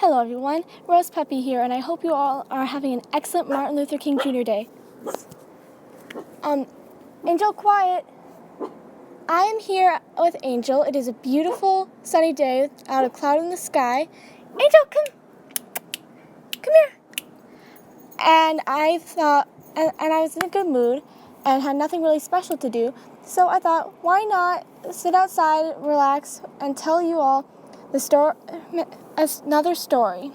Hello everyone, Rose Peppy here, and I hope you all are having an excellent Martin Luther King Jr. Day. Angel, quiet. I am here with Angel. It is a beautiful sunny day without a cloud in the sky. Angel, come here. And I thought, and I was in a good mood and had nothing really special to do, so I thought, why not sit outside, relax, and tell you all another story.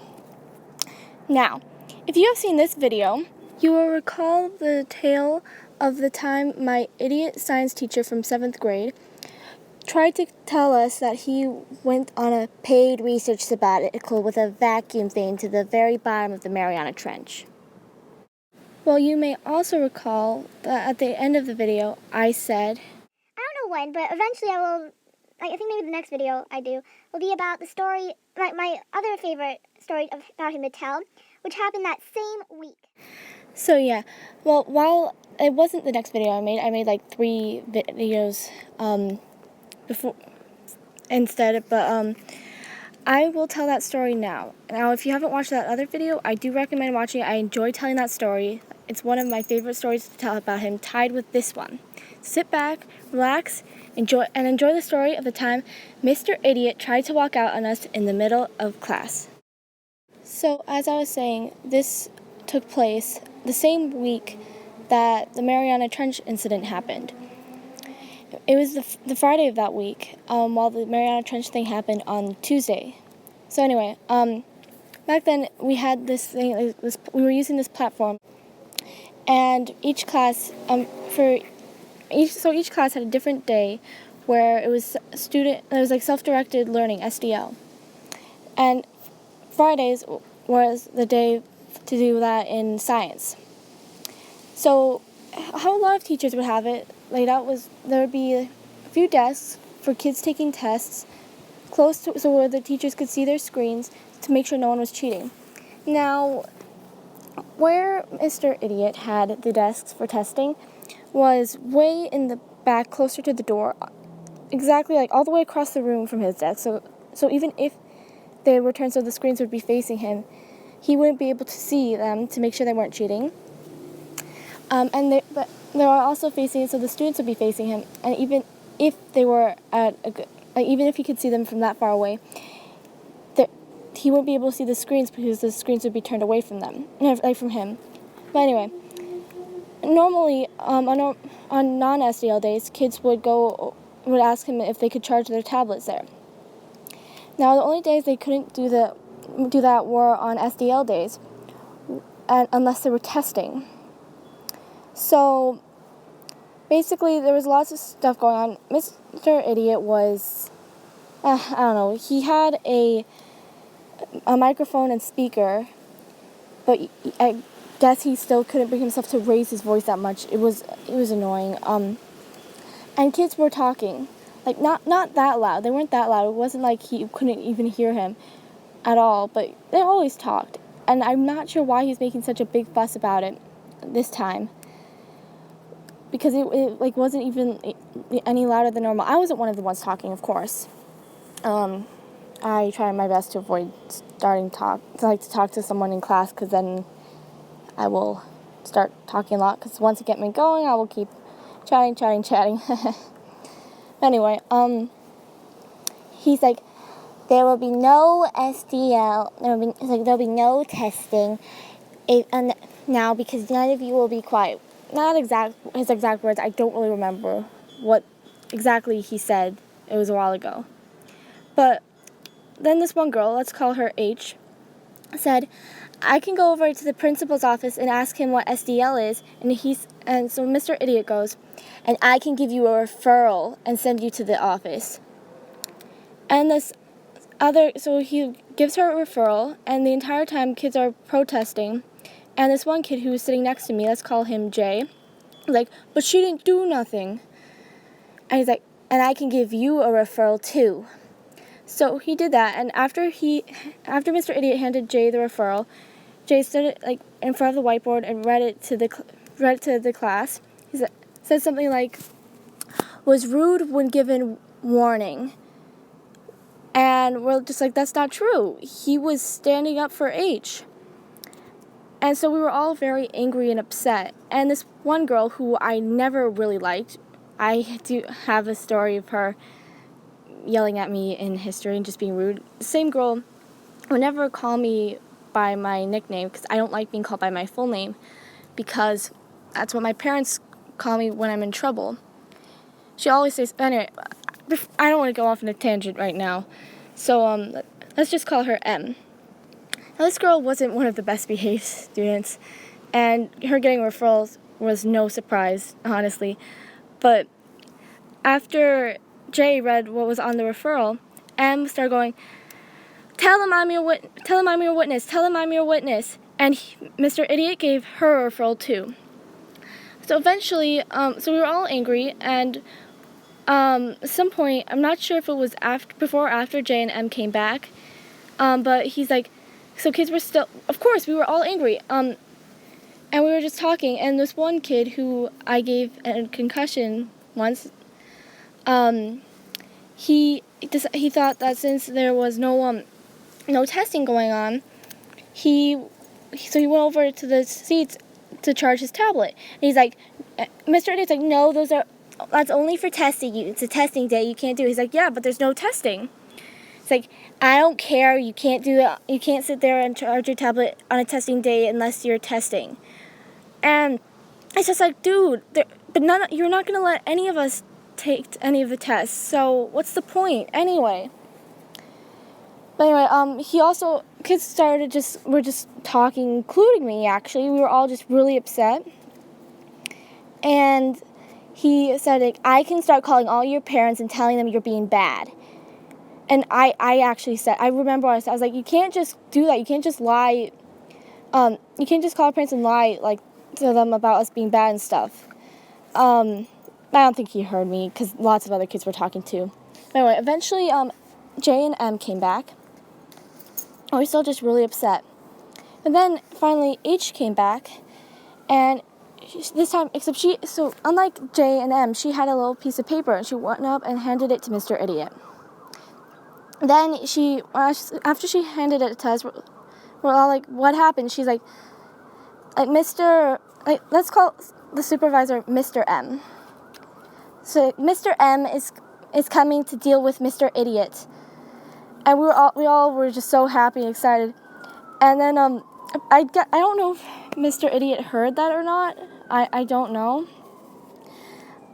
Now, if you have seen this video, you will recall the tale of the time my idiot science teacher from 7th grade tried to tell us that he went on a paid research sabbatical with a vacuum thing to the very bottom of the Mariana Trench. Well, you may also recall that at the end of the video, I said, I don't know when, but eventually I will, I think maybe the next video I do will be about the story, my other favorite story about him to tell, which happened that same week. So yeah, well, while it wasn't the next video I made like 3 videos before instead, but I will tell that story now. Now, if you haven't watched that other video, I do recommend watching it. I enjoy telling that story. It's one of my favorite stories to tell about him, tied with this one. Sit back, relax, enjoy the story of the time Mr. Idiot tried to walk out on us in the middle of class. So, as I was saying, this took place the same week that the Mariana Trench incident happened. It was the Friday of that week, while the Mariana Trench thing happened on Tuesday. So anyway, back then we had this thing. We were using this platform, and each class each class had a different day where it was like self-directed learning, SDL, and Fridays was the day to do that in science. So how a lot of teachers would have it laid out was there would be a few desks for kids taking tests close to so where the teachers could see their screens to make sure no one was cheating. Now, where Mr. Idiot had the desks for testing was way in the back, closer to the door, exactly like all the way across the room from his desk. So even if they were turned so the screens would be facing him, he wouldn't be able to see them to make sure they weren't cheating. But they were also facing it so the students would be facing him, and even if they were even if he could see them from that far away, he wouldn't be able to see the screens because the screens would be turned away from them, like from him. But anyway, normally on non-SDL days, kids would ask him if they could charge their tablets there. Now, the only days they couldn't do that were on SDL days, and unless they were testing. So, basically, there was lots of stuff going on. Mr. Idiot was, I don't know, he had a microphone and speaker, but I guess he still couldn't bring himself to raise his voice that much. It was annoying. And kids were talking, like not that loud. They weren't that loud. It wasn't like he couldn't even hear him at all, but they always talked. And I'm not sure why he's making such a big fuss about it this time, because it like wasn't even any louder than normal. I wasn't one of the ones talking, of course. I try my best to avoid starting talk. I like to talk to someone in class, because then I will start talking a lot, because once it gets me going, I will keep chatting. Anyway, he's like, there will be no SDL, there'll be no testing now, because none of you will be quiet. Not his exact words, I don't really remember what exactly he said. It was a while ago. But then this one girl, let's call her H, said, I can go over to the principal's office and ask him what SDL is, and so Mr. Idiot goes, and I can give you a referral and send you to the office. And so he gives her a referral, and the entire time kids are protesting, and this one kid who was sitting next to me, let's call him Jay, was like, but she didn't do nothing. And he's like, and I can give you a referral too. So he did that, and after Mr. Idiot handed Jay the referral, Jay stood in front of the whiteboard and read it to the class. He said something like, was rude when given warning. And we're just like, that's not true. He was standing up for H. And so we were all very angry and upset. And this one girl who I never really liked, I do have a story of her yelling at me in history and just being rude. The same girl would never call me by my nickname because I don't like being called by my full name because that's what my parents call me when I'm in trouble. She always says, anyway, I don't want to go off on a tangent right now. So let's just call her M. Now, this girl wasn't one of the best behaved students, and her getting referrals was no surprise, honestly. But after Jay read what was on the referral, M started going, tell him I'm your witness, tell him I'm your witness, tell him I'm your witness. And Mr. Idiot gave her a referral too. So eventually, so we were all angry, and at some point, I'm not sure if it was before or after Jay and M came back, but he's like, so kids were still, of course, we were all angry, and we were just talking, and this one kid who I gave a concussion once, he thought that since there was no testing going on, so he went over to the seats to charge his tablet, and he's like, Mr. Idiot's like, no, that's only for testing. It's a testing day. You can't do it. He's like, yeah, but there's no testing. It's like, I don't care. You can't do it. You can't sit there and charge your tablet on a testing day unless you're testing. And it's just like, dude, you're not going to let any of us take any of the tests. So what's the point anyway? But anyway, kids were just talking, including me, actually. We were all just really upset. And he said, like, I can start calling all your parents and telling them you're being bad. And I actually said, I remember what I said. I was like, you can't just do that. You can't just lie. You can't just call our parents and lie, like, to them about us being bad and stuff. I don't think he heard me because lots of other kids were talking too. But anyway, eventually, Jay and M came back. We were still just really upset. And then finally, H came back, and this time, so unlike J and M, she had a little piece of paper, and she went up and handed it to Mr. Idiot. Then after she handed it to us, we're all like, what happened? She's like let's call the supervisor Mr. M. So Mr. M is coming to deal with Mr. Idiot. And we all were just so happy and excited. And then, I don't know if Mr. Idiot heard that or not. I don't know.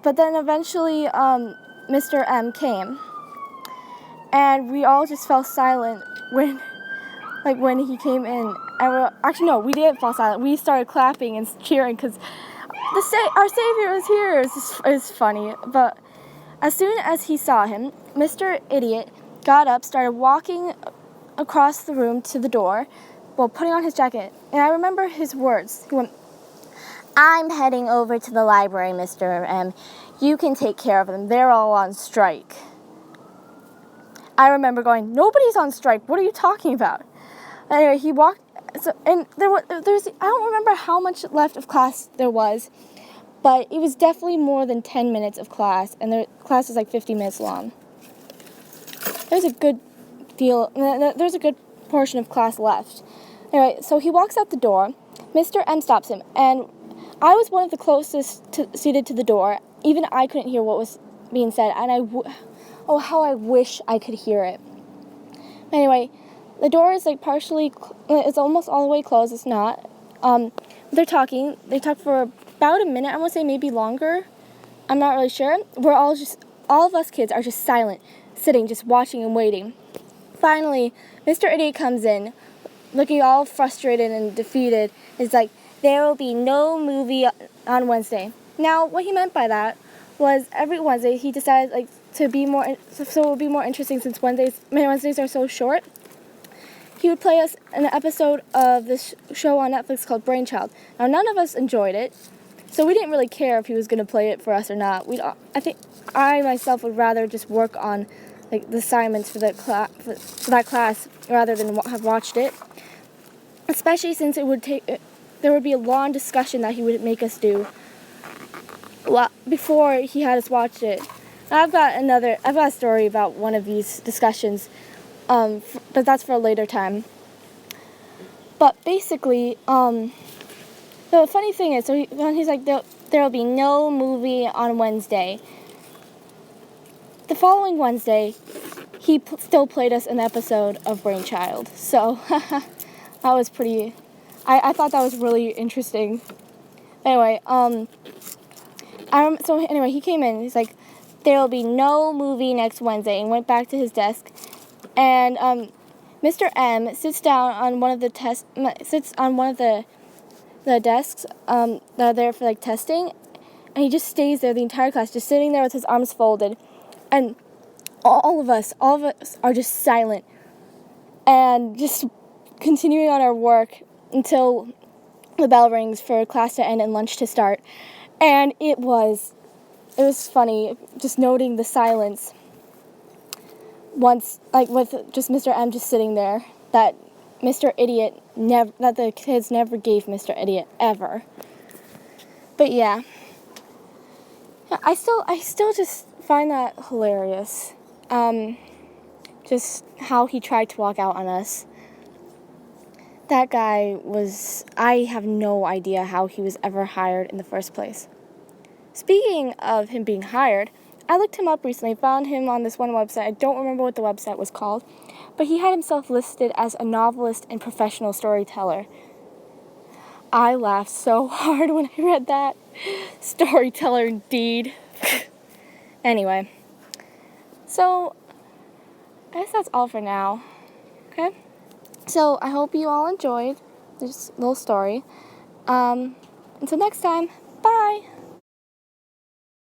But then eventually, Mr. M came. And we all just fell silent when he came in. And we didn't fall silent. We started clapping and cheering because our Savior is here. It's funny. But as soon as he saw him, Mr. Idiot got up, started walking across the room to the door while putting on his jacket. And I remember his words. He went, I'm heading over to the library, Mr. M. You can take care of them. They're all on strike. I remember going, nobody's on strike. What are you talking about? Anyway, he walked, and there's I don't remember how much left of class there was, but it was definitely more than 10 minutes of class, and the class was like 50 minutes long. There's a good portion of class left. Anyway, so he walks out the door. Mr. M stops him, and I was one of the closest seated to the door. Even I couldn't hear what was being said, and how I wish I could hear it. Anyway, the door is like it's almost all the way closed. It's not. They're talking. They talk for about a minute. I want to say maybe longer. I'm not really sure. All of us kids are just silent, sitting, just watching and waiting. Finally, Mr. Idiot comes in, looking all frustrated and defeated. It's like, there will be no movie on Wednesday. Now, what he meant by that was every Wednesday he decided so it would be more interesting since Wednesdays are so short. He would play us an episode of this show on Netflix called Brainchild. Now, none of us enjoyed it, so we didn't really care if he was going to play it for us or not. I think I myself would rather just work on the assignments for that class rather than have watched it. Especially since there would be a long discussion that he would make us do before he had us watch it. I've got a story about one of these discussions. but that's for a later time. But basically, the funny thing is, when he's like, there'll be no movie on Wednesday. The following Wednesday, he still played us an episode of Brainchild. So that was pretty. I thought that was really interesting. Anyway, so anyway, he came in. He's like, there will be no movie next Wednesday, and went back to his desk. And Mr. M sits down on one of the the desks that are there for like testing, and he just stays there the entire class, just sitting there with his arms folded, and all of us are just silent and just continuing on our work until the bell rings for class to end and lunch to start. And it was funny just noting the silence once, like with just Mr. M just sitting there, that the kids never gave Mr. Idiot ever. But yeah, I still just find that hilarious. Just how he tried to walk out on us. That guy I have no idea how he was ever hired in the first place. Speaking of him being hired, I looked him up recently, found him on this one website. I don't remember what the website was called, but he had himself listed as a novelist and professional storyteller. I laughed so hard when I read that. Storyteller indeed. Anyway, so I guess that's all for now. Okay? So I hope you all enjoyed this little story. Until next time, bye!